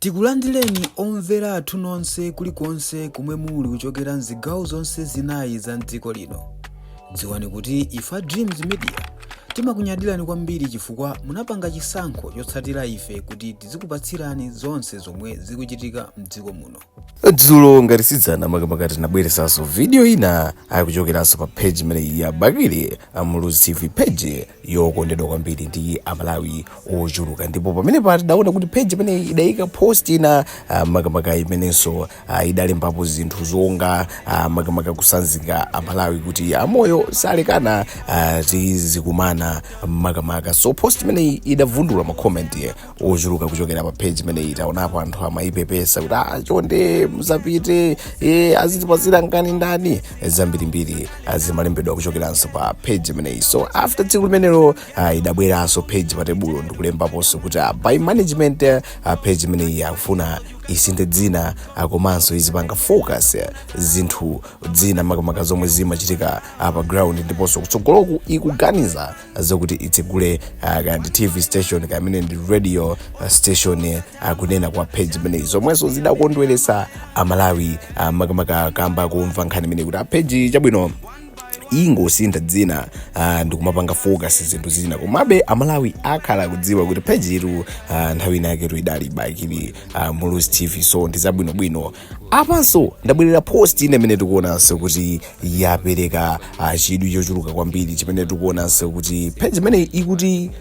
Tikulandireni omvera athu nonse kulikonse kumwe muli kuchokera mzigawo zonse zinayi za mdziko lino. Dziwani kuti ifa Dreams Media timakunyadirani kwambiri chifukwa munapanga chisankho chotsatira ife kuti tizikupatsirani zonse zomwe zikuchitika mdziko muno. Dzulo ngatidzana makamaka tinabweresanso video ina akuchokeranso pa page imene ya Bakili Mulizi TV page yokondedwa kwambiri ndi amalawi ochuluka, ndipo pamene tidaona kuti page imene idayika post ina makamaka imenenso idalembapo zinthu zonga makamaka kusanzika amalawi kuti amoyo salekana tizikumana makamaka. So post imene idavundula ma comment ochuluka kuchokera pa page imene itaonapo anthu amaipepesa kuti chonde muzapite azitipasira nkani ndani zambirimbiri zimalembedwa kuchokeranso pa page imeneyi. So after tsiku limenelo idabweranso page pa tebulo ndikulembaponso kuti by management page imeneyi akufuna isinthe dzina komanso izipanga focus zinthu dzina makamaka zomwe zimachitika pa ground, ndiponso kutsogoloku ikuganiza zokuti itsegule kandi TV station kamene ndi radio station kunena kwa page imeneyi zomwenso zidakondweresa amalawi makamaka kamba kumva nkhani imene kuti page chabwino ingosintha dzina ndikumapanga focus zinthu zina, komabe amalawi akhala kudziwa kuti page itu nthawi inake idali Bakili Mulizi TV. So ndizabwinobwino apanso ndabwerera post ine imene tikuonanso kuti yapereka chidwi chochuluka kwambiri chimene tikuonanso kuti page imene ikuti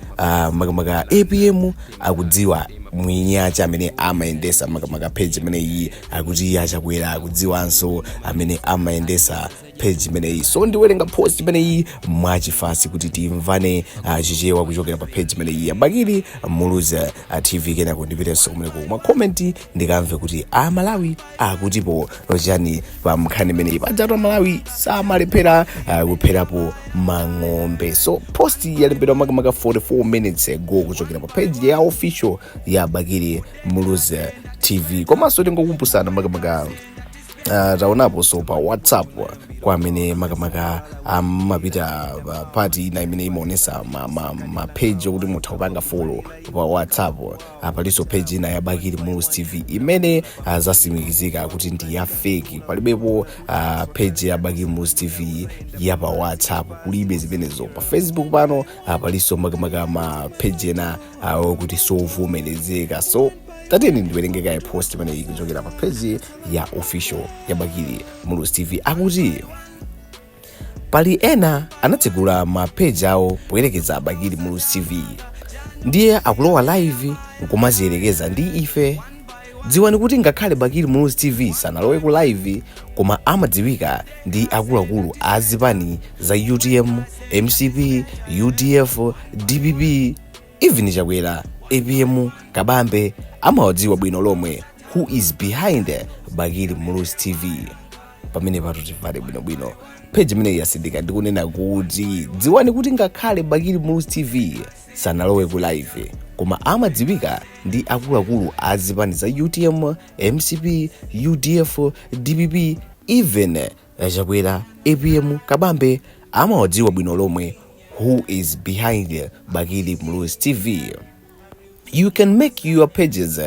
makamaka APM akudziwa mwinyacha amene amayendesa makamaka page imene iyi akuti achakwera akudziwanso amene amayendesa page imene iyi. So ndiwerenga post imene iyi mwachifasi kuti timvane chichewa kuchokera pa page imene iyi ya Bakili Mulizi TV. Kenako ndipitenso kumeneko mwa comment ndikamve kuti amalawi akutipo chani pa nkhani imene iyi. Pajatu amalawi samalephera kupherapo mang'ombe. So post yalembedwa makamaka 44 minutes ago kuchokera pa page ya official ya Bakili Mulizi TV. Komanso tingokumbusana makamaka taonapo so pa WhatsApp kwa amene makamaka mapita party ina imene imaonesa ma page okuti mutha kupanga follow pa WhatsApp. Palinso page ina ya Bakili Mulizi TV imene zasimikizika kuti ndi ya fake, palibepo page ya Bakili Mulizi TV ya pa WhatsApp, kulibe zimenezo. Pa Facebook pano palinso makamaka ma page ena okuti sovomerezeka. So tateni ndiwerengeka post imene ikuchokera pa page ya official ya Bakili Mulizi TV akuti pali ena anatsegula ma page awo poyerekeza Bakili Mulizi TV ndiye akulowa live nkumaziyerekeza ndi ife. Dziwani kuti ngakhale Bakili Mulizi TV sanalowe ku live koma amadziwika ndi akuluakulu azipani za UTM, MCP, UDF, DPP, even chakwera APM kabambe amawadziwa bwino lomwe who is behind Bakili Mulizi TV. Pamene patu tivale bwinobwino page imene yasindika ndikunena kuti dziwani kuti ngakhale Bakili Mulizi TV sanalowe ku live koma amadziwika ndi akuluakulu azipani za UTM, MCP, UDF, DPP, even chakwera APM kabambe amawadziwa bwino lomwe who is behind Bakili Mulizi TV. You can make your pages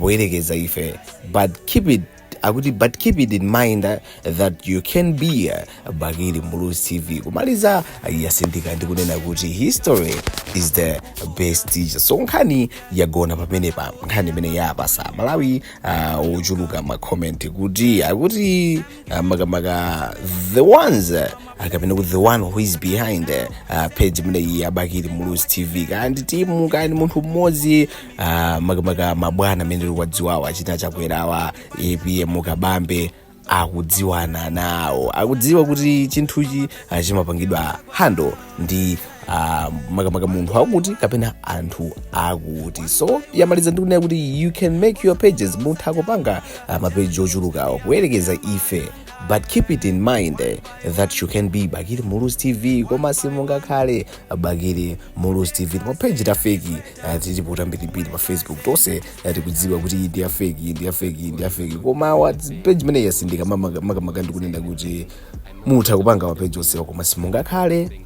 poyerekeza ife, but keep it in mind that you can be Bakili Mulizi TV. Kumaliza yasindika ndikunena kuti history is the best teacher. So nkhani yagona pamene pa nkhani imene yapasa malawi ochuluka ma comment kuti akuti makamaka the ones akapena kuti the one who is behind page imene ya Bakili Mulizi TV kandi timu kandi munthu mmodzi makamaka mabwana amene wadziwawa achita chakwerawa APM kabambe akudziwana nawo, akudziwa kuti chinthuchi chimapangidwa hando ndi makamaka munthu akuti kapena anthu akuti. So yamaliza ndikunena kuti you can make your pages, munthu akupanga mapeji ochulukawo kuyerekeza ife, but keep it in mind that you can be Bakili Mulizi TV koma simungakhale Bakili Mulizi TV. Pa page ta fake tilipo tambirimbiri pa Facebook tonse tikudziwa kuti ndi ya fake koma page imene yasindika makamaka ndikunena kuti mutha kupanga mapeji onsewa koma simungakhale.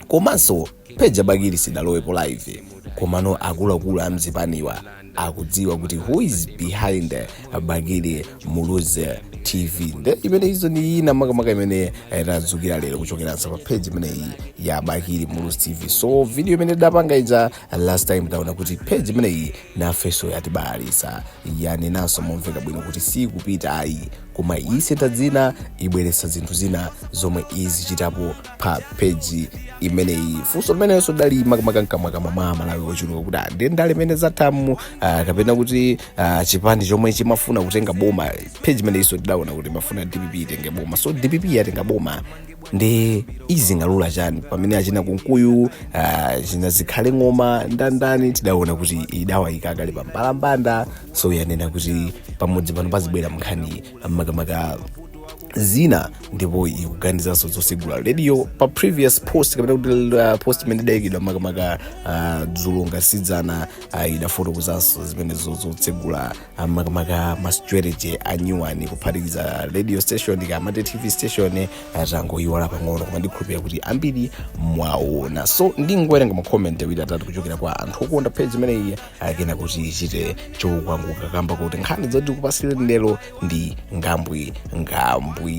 Komanso page ya Bakili sidalowepo live komano akuluakulu amzipaniwa akudziwa kuti who is behind Bakili Mulizi TV. Nde imene izo ni ina makamaka imene tadzukira lero kuchokeranso pa page imeneyi ya Bakili Mulizi TV. So video imene dapanga ija last time taona kuti page imeneyi nafeso yatibalisa yani naso momveka bwino kuti si kupita ayi koma isenta dzina ibweresa zinthu zina zomwe izichitapo pa page imeneyi. Funso limenenso dali makamaka nkamwakama mwa Malawi ochuluka kuti ndi ndale imene zathamu kapena kuti chipandi chomwe chimafuna kutenga boma. Page imeneyi so tidaona kuti mafuna DPP itenge boma, so DPP yatenga boma ndi izingalula chani pamene achina kunkuyu china zikhale ng'oma ndandani tidaona kuti idawa ikakali pambalambanda. So yanena kuti pamodzi pano pazibwera mkhani makamaka zina ndipo ikuganizanso zosegula radio pa previous post kapena kuti post imene idayikidwa makamaka dzulo ngasidzana idafotokozanso zimene zotsegula makamaka ma strategy anyuwani kuphatikiza radio station kamati TV station tangoyiwala pang'ono koma ndikhulupirira kuti ambiri mwaona. So ndingowerenga ma comment awiri atatu kuchokera kwa anthu okonda page imeneyi akena kuti ichite chokwanguka kamba kuti nkhani zoti kupasire lero ndi ngambwi.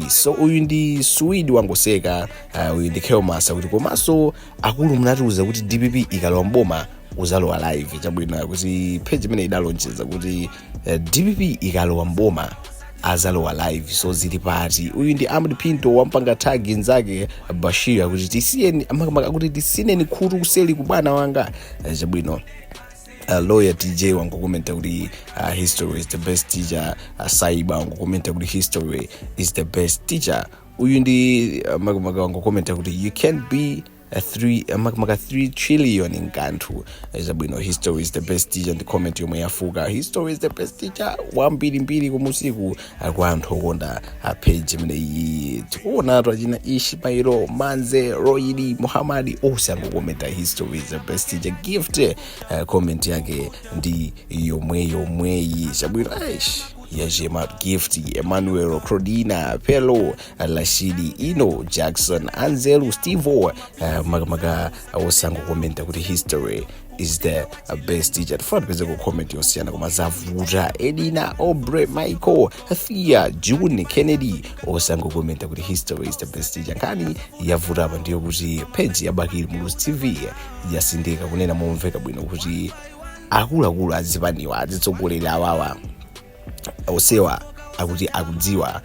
So uyu ndi Swede wangoseka, uyu ndi Kelmasa kuti komanso akulu mnatiuza kuti DPP ikalowa mboma uzalowa live. Chabwino kuti page imene idalonjeza kuti DPP ikalowa mboma azalowa live, so zili pati. Uyu ndi Ahmed Pinto wampanga tag nzake Bashir kuti tisiyeni amakamaka kuti tisineni khutu kuseli kubwana wanga. Chabwino lawyer TJ wangokomenta kuti history is the best teacher. Saiba wangokomenta kuti history is the best teacher. Uyu ndi makamaka wangokomenta kuti you can't be 3 trillion in kanthu. Zabwino history is the best teacher. Ndi comment yomwe yafuka history is the best teacher wambirimbiri kumusiku kwa anthu okonda page imeneyi. Tikuona atu achina Ishmailo Manze Royidi Muhammadi ose angokomenta history is the best teacher. Gift comment yake ndi yomweyi. Zabwino Yajema Gift, Emmanuel Crodina, Pelo, Lashidi, Ino, Jackson, Anzelu, Stevo, maga osango komenta kuti history is the best teacher. Tufana peze ku comment yosiyana koma Zavuta, Edina, Obre, Michael, Thea, June, Kennedy osango komenta kuti history is the best teacher. Nkani yavuta apa ndiyo kuti page ya Bakili Mulizi TV yasindika kunena momveka bwino kuti akulu azipaniwa azitsogolera awawa osewa akuti akudziwa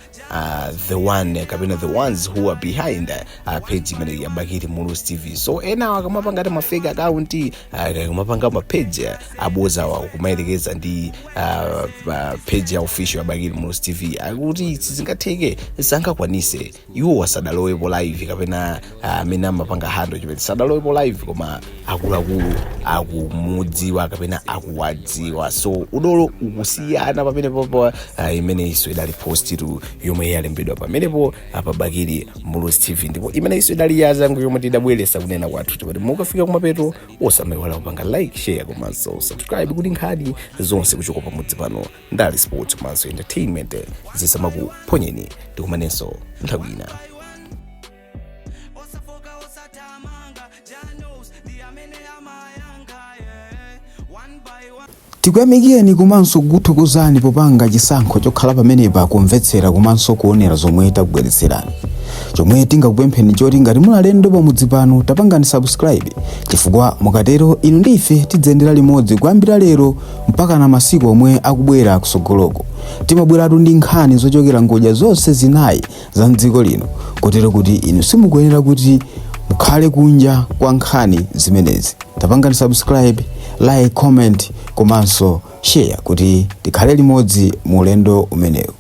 the one kapena the ones who are behind page imene ya Bakili Mulizi TV. So ena akamapanga ati mafake account akamapanga ma page aboza wa kumaelekeza ndi page ya official ya Bakili Mulizi TV akuti sizingatheke sangakwanise iwo wasadalowepo live kapena amene amapanga hando chimene sadalowepo live koma akulu akumudziwa kapena akuwadziwa. So udolo ukusiyana pamene popo imene iso idali post tu yomwe yalembedwa pamenepo apa Bakili Mulizi TV. Ndipo imene iso idali yazangu yomwe tidabweresa kunena kwathu kuti mukafika kumapeto osamaiwala kupanga like, share komanso subscribe kuti nkhani zonse kuchoka pamudzi pano ndali sports komanso entertainment zisamakuponyeni. Tikumanenso nthawi ina. Tikuyamikeni komanso kuthokozani popanga chisankho chokhala pamenepa kumvetsera komanso kuonera zomwe takubweretserani. Chomwe tingakupempheni choti ngati muli alendo pamudzi pano tapangani subscribe chifukwa mukatero inu ndife tidzendera limodzi kuyambira lero mpaka na masiku omwe akubwera kusogoloko. Timabweratu ndi nkhani zochokera ngodya zonse zinayi za mdziko lino kotero kuti inu simukuyenera kuti mukhale kunja kwa nkhani zimenezi. Tapangani subscribe, like, comment komanso share kuti tikhale limodzi mu ulendo umenewu.